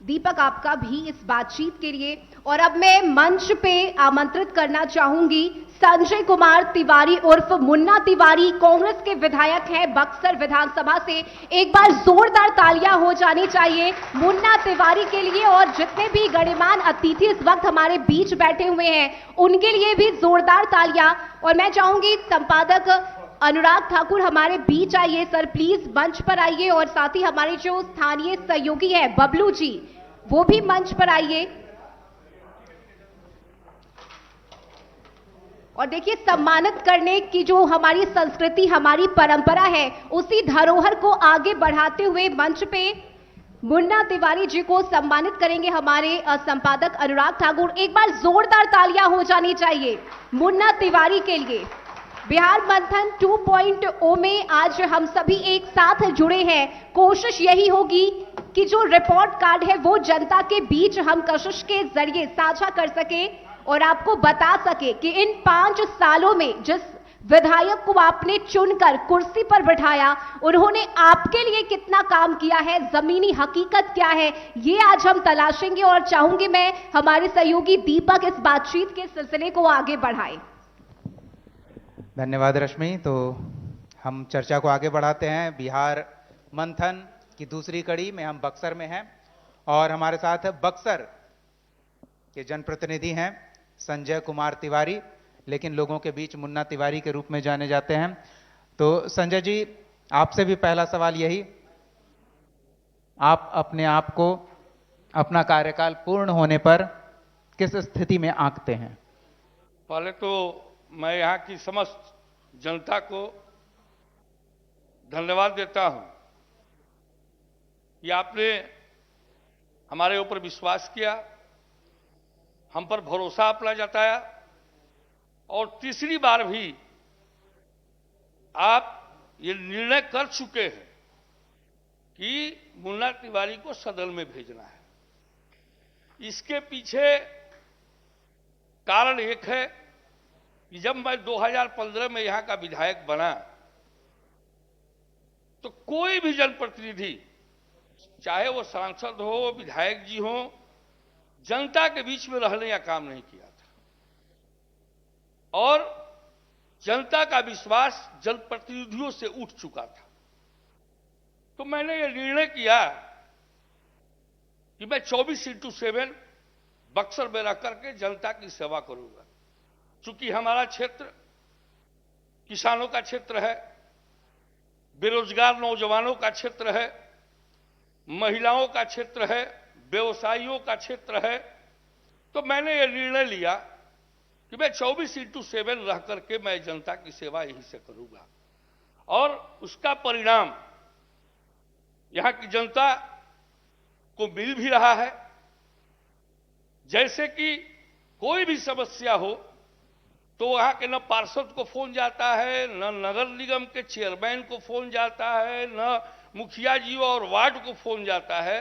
दीपक, आपका भी इस बातचीत के लिए। और अब मैं मंच पे आमंत्रित करना चाहूंगी संजय कुमार तिवारी उर्फ मुन्ना तिवारी, कांग्रेस के विधायक हैं बक्सर विधानसभा से। एक बार जोरदार तालियां हो जानी चाहिए मुन्ना तिवारी के लिए, और जितने भी गणमान्य अतिथि इस वक्त हमारे बीच बैठे हुए हैं उनके लिए भी जोरदार तालियां। और मैं चाहूंगी संपादक अनुराग ठाकुर हमारे बीच आइए सर, प्लीज मंच पर आइए। और साथ ही हमारे जो स्थानीय सहयोगी है बबलू जी, वो भी मंच पर आइए। और देखिए, सम्मानित करने की जो हमारी संस्कृति, हमारी परंपरा है, उसी धरोहर को आगे बढ़ाते हुए मंच पे मुन्ना तिवारी जी को सम्मानित करेंगे हमारे संपादक अनुराग ठाकुर। एक बार जोरदार तालियां हो जानी चाहिए मुन्ना तिवारी के लिए। बिहार मंथन 2.0 में आज हम सभी एक साथ जुड़े हैं। कोशिश यही होगी कि जो रिपोर्ट कार्ड है वो जनता के बीच हम कशिश के जरिए साझा कर सके और आपको बता सके कि इन 5 सालों में जिस विधायक को आपने चुनकर कुर्सी पर बिठाया, उन्होंने आपके लिए कितना काम किया है, जमीनी हकीकत क्या है, ये आज हम तलाशेंगे। और चाहूंगी मैं हमारे सहयोगी दीपक इस बातचीत के सिलसिले को आगे बढ़ाए। धन्यवाद रश्मि। तो हम चर्चा को आगे बढ़ाते हैं। बिहार मंथन की दूसरी कड़ी में हम बक्सर में हैं और हमारे साथ बक्सर के जनप्रतिनिधि हैं संजय कुमार तिवारी, लेकिन लोगों के बीच मुन्ना तिवारी के रूप में जाने जाते हैं। तो संजय जी, आपसे भी पहला सवाल यही, आप अपने आप को अपना कार्यकाल पूर्ण होने पर किस स्थिति में आंकते हैं? पहले तो मैं यहाँ की समस्त जनता को धन्यवाद देता हूँ कि आपने हमारे ऊपर विश्वास किया, हम पर भरोसा अपना जताया और तीसरी बार भी आप ये निर्णय कर चुके हैं कि मुन्ना तिवारी को सदन में भेजना है। इसके पीछे कारण एक है कि जब मैं 2015 में यहां का विधायक बना तो कोई भी जनप्रतिनिधि, चाहे वो सांसद हो, विधायक जी हो, जनता के बीच में रहने का काम नहीं किया था। और जनता का विश्वास जनप्रतिनिधियों से उठ चुका था। तो मैंने ये निर्णय किया कि मैं 24/7 बक्सर में रह करके जनता की सेवा करूंगा। चूंकि हमारा क्षेत्र किसानों का क्षेत्र है, बेरोजगार नौजवानों का क्षेत्र है, महिलाओं का क्षेत्र है, व्यवसायियों का क्षेत्र है, तो मैंने ये निर्णय लिया कि मैं 24/7 रह करके मैं जनता की सेवा यहीं से करूंगा। और उसका परिणाम यहां की जनता को मिल भी रहा है। जैसे कि कोई भी समस्या हो तो वहां के न पार्षद को फोन जाता है, न नगर निगम के चेयरमैन को फोन जाता है, न मुखिया जी और वार्ड को फोन जाता है।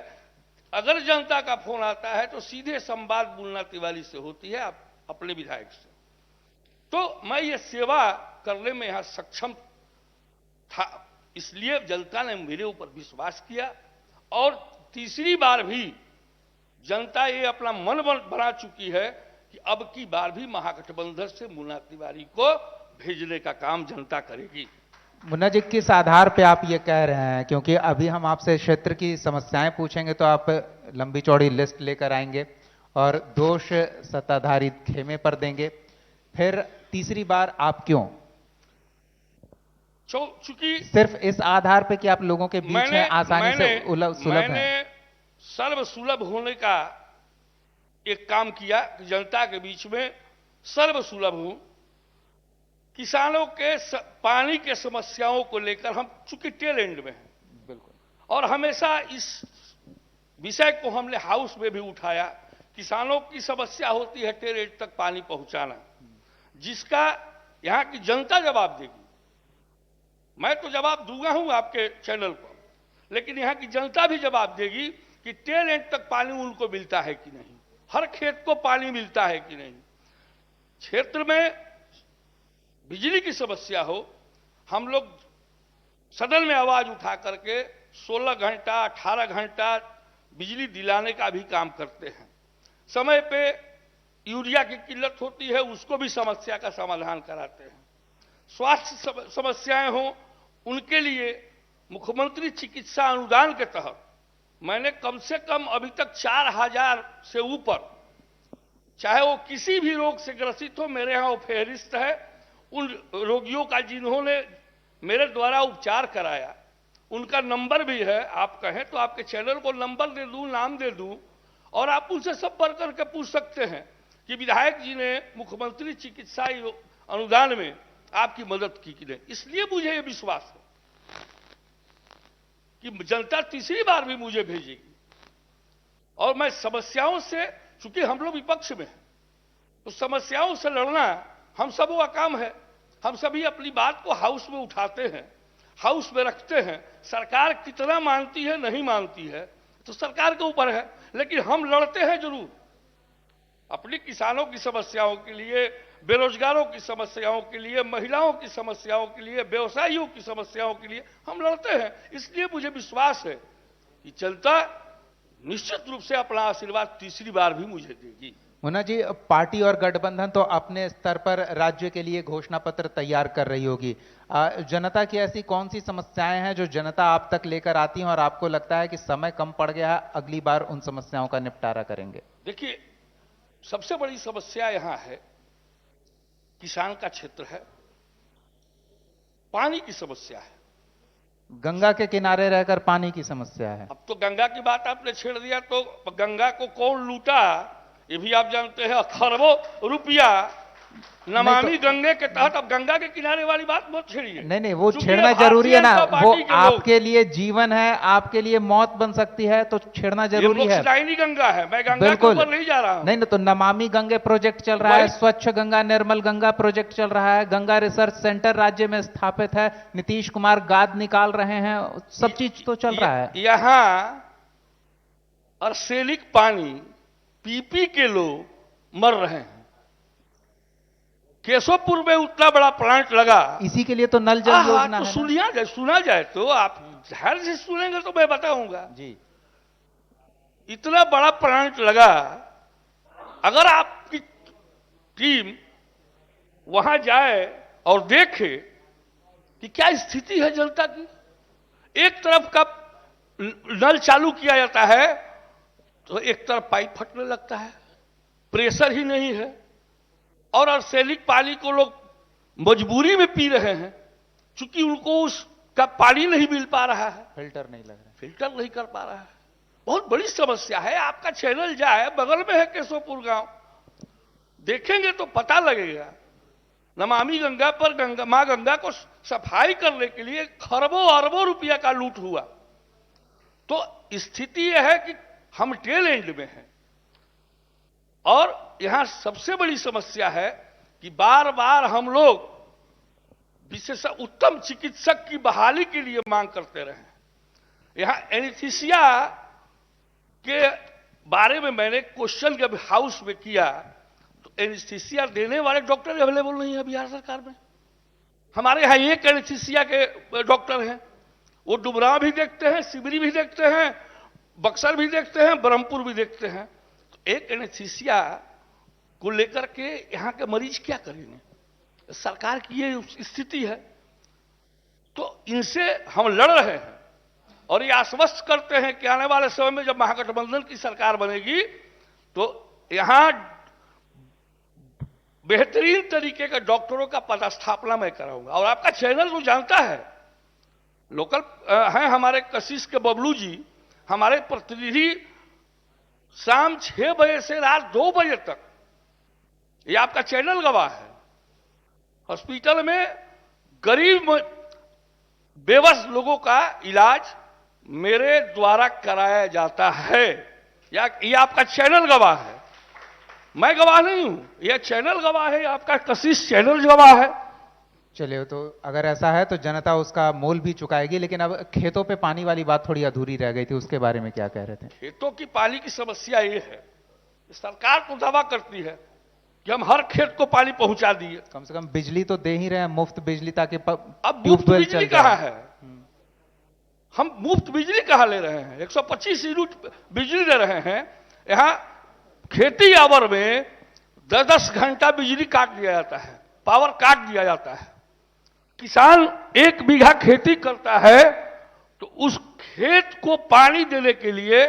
अगर जनता का फोन आता है तो सीधे संवाद मुन्ना तिवारी से होती है, आप अपने विधायक से। तो मैं ये सेवा करने में यहां सक्षम था, इसलिए जनता ने मेरे ऊपर विश्वास किया। और तीसरी बार भी जनता ये अपना मन बना चुकी है कि अब की बार भी महागठबंधन से मुन्ना तिवारी को भेजने का काम जनता करेगी। मुन्ना जी, किस आधार पे आप ये कह रहे हैं? क्योंकि अभी हम आपसे क्षेत्र की समस्याएं पूछेंगे तो आप लंबी चौड़ी लिस्ट लेकर आएंगे और दोष सत्ताधारी खेमे पर देंगे। फिर तीसरी बार आप क्यों? चूंकि सिर्फ इस आधार पे कि आप लोगों के बीच में आसानी से सुलभ है। मैंने सर्वसुलभ होने का एक काम किया कि जनता के बीच में सर्वसुलभ हूं। किसानों के पानी के समस्याओं को लेकर हम चूंकि टेल एंड में हैं, बिल्कुल, और हमेशा इस विषय को हमने हाउस में भी उठाया। किसानों की समस्या होती है टेल एंड तक पानी पहुंचाना, जिसका यहां की जनता जवाब देगी। मैं तो जवाब दूंगा हूं आपके चैनल पर, लेकिन यहां की जनता भी जवाब देगी कि टेल एंड तक पानी उनको मिलता है कि नहीं, हर खेत को पानी मिलता है कि नहीं। क्षेत्र में बिजली की समस्या हो, हम लोग सदन में आवाज उठा करके 16 घंटा 18 घंटा बिजली दिलाने का भी काम करते हैं। समय पे यूरिया की किल्लत होती है, उसको भी समस्या का समाधान कराते हैं। स्वास्थ्य समस्याएं हो, उनके लिए मुख्यमंत्री चिकित्सा अनुदान के तहत मैंने कम से कम अभी तक 4000 से ऊपर, चाहे वो किसी भी रोग से ग्रसित हो, मेरे यहाँ वो फहरिस्त है उन रोगियों का जिन्होंने मेरे द्वारा उपचार कराया, उनका नंबर भी है। आप कहें तो आपके चैनल को नंबर दे दूं, नाम दे दूं, और आप उनसे संपर्क करके पूछ सकते हैं कि विधायक जी ने मुख्यमंत्री चिकित्सा अनुदान में आपकी मदद की कि नहीं। इसलिए मुझे यह विश्वास है कि जनता तीसरी बार भी मुझे भेजेगी। और मैं समस्याओं से, चूंकि हम लोग विपक्ष में हैं, तो समस्याओं से लड़ना हम सबों का काम है। हम सभी अपनी बात को हाउस में उठाते हैं, हाउस में रखते हैं। सरकार कितना मानती है नहीं मानती है तो सरकार के ऊपर है, लेकिन हम लड़ते हैं जरूर अपनी किसानों की समस्याओं के लिए, बेरोजगारों की समस्याओं के लिए, महिलाओं की समस्याओं के लिए, व्यवसायियों की समस्याओं के लिए हम लड़ते हैं। इसलिए मुझे विश्वास है कि जनता निश्चित रूप से अपना आशीर्वाद तीसरी बार भी मुझे देगी। मुन्ना जी, पार्टी और गठबंधन तो अपने स्तर पर राज्य के लिए घोषणा पत्र तैयार कर रही होगी। जनता की ऐसी कौन सी समस्याएं हैं जो जनता आप तक लेकर आती है और आपको लगता है कि समय कम पड़ गया है, अगली बार उन समस्याओं का निपटारा करेंगे? देखिए, सबसे बड़ी समस्या यहां है, किसान का क्षेत्र है, पानी की समस्या है। गंगा के किनारे रहकर पानी की समस्या है। अब तो गंगा की बात आपने छेड़ दिया, तो गंगा को कौन लूटा ये भी आप जानते हैं। खरबों रुपया नमामि गंगे के तहत, अब गंगा के किनारे वाली बात मत छेड़िए। नहीं, वो छेड़ना जरूरी है ना, वो आपके लिए जीवन है, आपके लिए मौत बन सकती है, तो छेड़ना जरूरी है। मोक्षदायिनी गंगा है, मैं गंगा के ऊपर नहीं जा रहा हूं। नहीं, तो नमामि गंगे प्रोजेक्ट चल रहा है, स्वच्छ गंगा निर्मल गंगा प्रोजेक्ट चल रहा है, गंगा रिसर्च सेंटर राज्य में स्थापित है, नीतीश कुमार गाद निकाल रहे हैं, सब चीज तो चल रहा है। यहां आर्सेनिक पानी पी के लोग मर रहे हैं। केशवपुर में उतना बड़ा प्लांट लगा, इसी के लिए तो नल जल योजना तो है। सुना जाए तो आप ध्यान से सुनेंगे तो मैं बताऊंगा जी। इतना बड़ा प्लांट लगा, अगर आपकी टीम वहां जाए और देखे कि क्या स्थिति है जनता की, एक तरफ का नल चालू किया जाता है तो एक तरफ पाइप फटने लगता है, प्रेशर ही नहीं है, और आर्सेनिक पानी को लोग मजबूरी में पी रहे हैं, क्योंकि उनको उसका पानी नहीं मिल पा रहा है, फिल्टर नहीं लग रहा, फिल्टर नहीं कर पा रहा है। बहुत बड़ी समस्या है। आपका चैनल जाए, बगल में है केशवपुर गांव, देखेंगे तो पता लगेगा। नमामि गंगा पर मां गंगा को सफाई करने के लिए खरबों अरबों रुपया का लूट हुआ। तो स्थिति यह है कि हम टेल एंड में हैं, और यहां सबसे बड़ी समस्या है कि बार बार हम लोग विशेष उत्तम चिकित्सक की बहाली के लिए मांग करते रहे। यहां एनेस्थीसिया के बारे में मैंने क्वेश्चन जब हाउस में किया तो एनेस्थीसिया देने वाले डॉक्टर अवेलेबल नहीं है बिहार सरकार में। हमारे यहां एक एनेस्थीसिया के डॉक्टर हैं, वो डुमरा भी देखते हैं, सिमरी भी देखते हैं, बक्सर भी देखते हैं, ब्रह्मपुर भी देखते हैं। तो एक एनेस्थीसिया को लेकर के यहां के मरीज क्या करेंगे? सरकार की ये स्थिति है। तो इनसे हम लड़ रहे हैं और ये आश्वस्त करते हैं कि आने वाले समय में जब महागठबंधन की सरकार बनेगी तो यहां बेहतरीन तरीके के डॉक्टरों का पदस्थापना मैं कराऊंगा। और आपका चैनल तो जानता है, लोकल हैं हमारे कशिश के बबलू जी, हमारे प्रतिनिधि शाम 6 बजे से रात 2 बजे तक, ये आपका चैनल गवाह है, हॉस्पिटल में गरीब बेबस लोगों का इलाज मेरे द्वारा कराया जाता है। या ये आपका चैनल गवाह है, मैं गवाह नहीं हूं, यह चैनल गवाह है, आपका कशिश चैनल गवाह है। चलिए, तो अगर ऐसा है तो जनता उसका मोल भी चुकाएगी। लेकिन अब खेतों पे पानी वाली बात थोड़ी अधूरी रह गई थी, उसके बारे में क्या कह रहे थे? खेतों की पानी की समस्या ये है, सरकार तो दावा करती है कि हम हर खेत को पानी पहुंचा दिए। कम से कम बिजली तो दे ही रहे हैं, मुफ्त बिजली, ताकि अब मुफ्त बिजली कहां है? हम मुफ्त बिजली कहाँ ले रहे हैं? 125 यूनिट बिजली दे रहे हैं। यहां खेती आवर में 10-10 घंटा बिजली काट दिया जाता है, पावर काट दिया जाता है। किसान 1 बीघा खेती करता है तो उस खेत को पानी देने के लिए,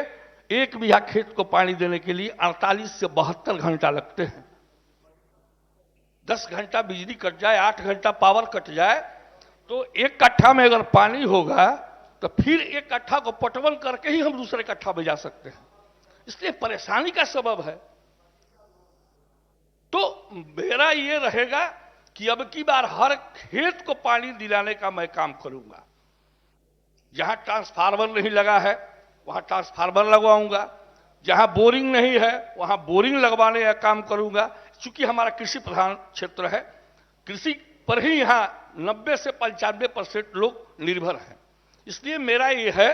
1 बीघा खेत को पानी देने के लिए 48 से 72 घंटा लगते हैं। 10 घंटा बिजली कट जाए, 8 घंटा पावर कट जाए, तो 1 कट्ठा में अगर पानी होगा तो फिर 1 कट्ठा को पटवन करके ही हम दूसरे कट्ठा में जा सकते हैं। इसलिए परेशानी का सबब है। तो मेरा ये रहेगा कि अब की बार हर खेत को पानी दिलाने का मैं काम करूंगा। जहां ट्रांसफार्मर नहीं लगा है वहां ट्रांसफार्मर लगवाऊंगा, जहां बोरिंग नहीं है वहां बोरिंग लगवाने का काम करूंगा। चूंकि हमारा कृषि प्रधान क्षेत्र है, कृषि पर ही यहां 90 से 95% लोग निर्भर हैं। इसलिए मेरा ये है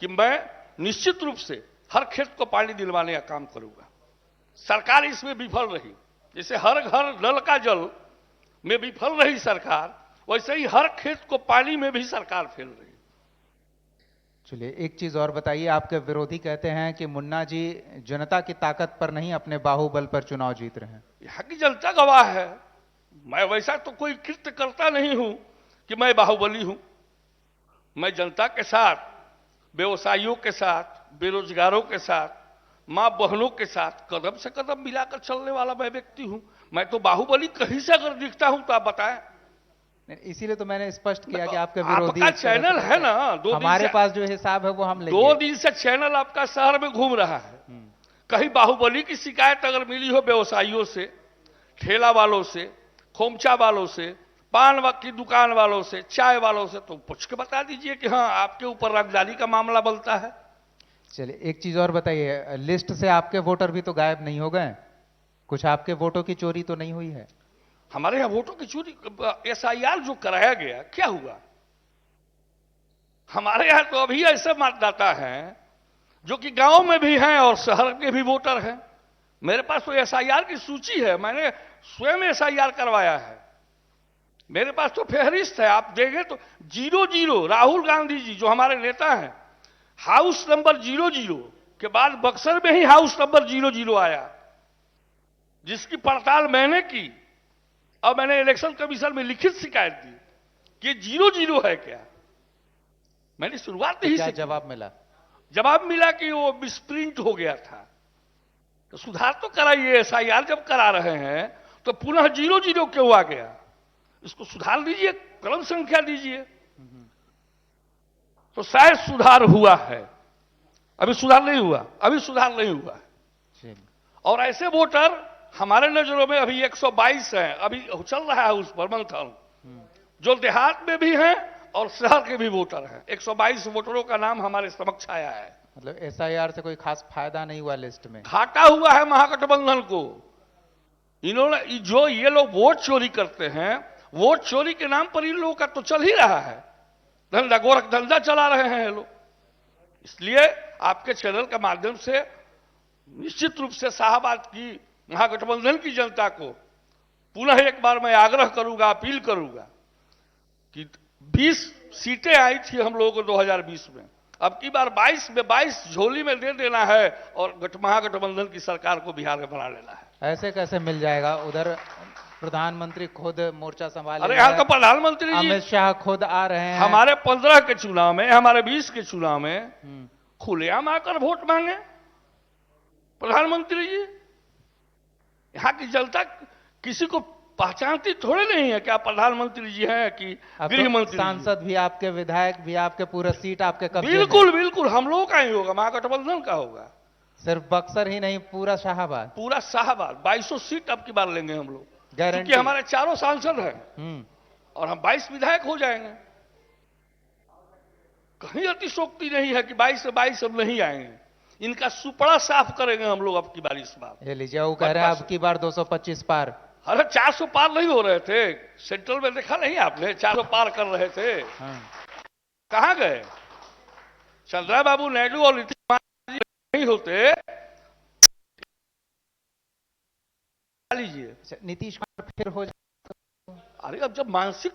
कि मैं निश्चित रूप से हर खेत को पानी दिलवाने का काम करूंगा। सरकार इसमें विफल रही, जैसे हर घर नल का जल में विफल रही सरकार, वैसे ही हर खेत को पानी में भी सरकार फेल रही। चलिए, एक चीज और बताइए, आपके विरोधी कहते हैं कि मुन्ना जी जनता की ताकत पर नहीं अपने बाहुबल पर चुनाव जीत रहे हैं। यहां की जनता गवाह है। मैं वैसा तो कोई कृत्य करता नहीं हूं कि मैं बाहुबली हूं। मैं जनता के साथ, व्यवसायियों के साथ, बेरोजगारों के साथ, मां बहनों के साथ कदम से कदम मिलाकर चलने वाला मैं व्यक्ति हूं। मैं तो बाहुबली कहीं से अगर दिखता हूं तो आप बताएं। इसीलिए तो मैंने स्पष्ट किया कि आपके विरोधी आपका चैनल है ना, हमारे पास जो हिसाब है वो हम लेंगे। 2 दिन से चैनल आपका शहर में घूम रहा है। कहीं बाहुबली की शिकायत अगर मिली हो व्यवसायियों से, ठेला वालों से, खोमचा वालों से, पान की दुकान वालों से, चाय वालों से, तो पूछ के बता दीजिए कि हाँ आपके ऊपर रंगदारी का मामला बनता है। चलिए, एक चीज और बताइए, लिस्ट से आपके वोटर भी तो गायब नहीं हो गए? कुछ आपके वोटों की चोरी तो नहीं हुई है? हमारे यहां वोटों की चोरी, SIR जो कराया गया, क्या हुआ? हमारे यहां तो अभी ऐसे मतदाता हैं जो कि गांव में भी हैं और शहर के भी वोटर हैं। मेरे पास तो SIR की सूची है, मैंने स्वयं SIR करवाया है। मेरे पास तो फहरिस्त है, आप देंगे तो 00 राहुल गांधी जी जो हमारे नेता हैं, हाउस नंबर 00 के बाद बक्सर में ही हाउस नंबर 00 आया, जिसकी पड़ताल मैंने की और मैंने इलेक्शन कमीशन में लिखित शिकायत दी कि 00 है क्या। मैंने शुरुआत नहीं से जवाब मिला? जवाब मिला कि वो मिसप्रिंट हो गया था। तो सुधार तो कराइए। SIR जब करा रहे हैं तो पुनः 00 क्यों आ गया? इसको सुधार दीजिए, क्रम संख्या दीजिए, तो शायद सुधार हुआ है। अभी सुधार नहीं हुआ, अभी सुधार नहीं हुआ है। और ऐसे वोटर हमारे नजरों में अभी 122 हैं, अभी चल रहा है उस पर मंथन, जो देहात में भी हैं और शहर के भी वोटर हैं। 122 वोटरों का नाम हमारे समक्ष आया है। मतलब SIR से कोई खास फायदा नहीं हुआ लिस्ट में? घाटा हुआ है महागठबंधन को। इन्होंने जो ये लोग वोट चोरी करते हैं, वोट चोरी के नाम पर इन लोगों का तो चल ही रहा है धंधा, गोरख धंधा चला रहे हैं ये लोग। इसलिए आपके चैनल के माध्यम से निश्चित रूप से शाहबाद की महागठबंधन की जनता को पुनः एक बार मैं आग्रह करूंगा, अपील करूंगा कि 20 सीटें आई थी हम लोगों को 2020 में, अब की बार 22 में 22 झोली में दे देना है और महागठबंधन की सरकार को बिहार में बना लेना है। ऐसे कैसे मिल जाएगा? उधर प्रधानमंत्री खुद मोर्चा संभाल, अरे यहाँ का प्रधानमंत्री जी अमित शाह खुद आ रहे हैं। हमारे 15 के चुनाव में, हमारे 20 के चुनाव में खुलेआम आकर वोट मांगे प्रधानमंत्री जी। यहाँ की जनता किसी को पहचानती थोड़े नहीं है कि आप प्रधानमंत्री जी हैं कि गृह मंत्री। सांसद भी आपके, विधायक भी आपके, पूरा सीट आपके कब्जे में। बिल्कुल बिल्कुल, हम लोगों का ही होगा, महागठबंधन का होगा। सिर्फ बक्सर ही नहीं, पूरा शाहबाद, पूरा शाहबाद 2200 सीट अब की बार लेंगे हम लोग, गारंटी। क्योंकि हमारे चारों सांसद हैं और हम 22 विधायक हो जाएंगे। कहीं अतिशोक्ति नहीं है कि 22 से 22 हम नहीं आएंगे। इनका सुपड़ा साफ करेंगे हम लोग अब की बार। इस बार ये लीजिए, वो कह रहे हैं अब की बार 225 पार। अरे 400 पार नहीं हो रहे थे, सेंट्रल में देखा नहीं आपने? 400 पार कर रहे थे। कहां गए? चंद्रा बाबू नायडू और नीतीश कुमार जी नहीं होते। लीजिए, नीतीश कुमार फिर हो जाए। अरे अब जब मानसिक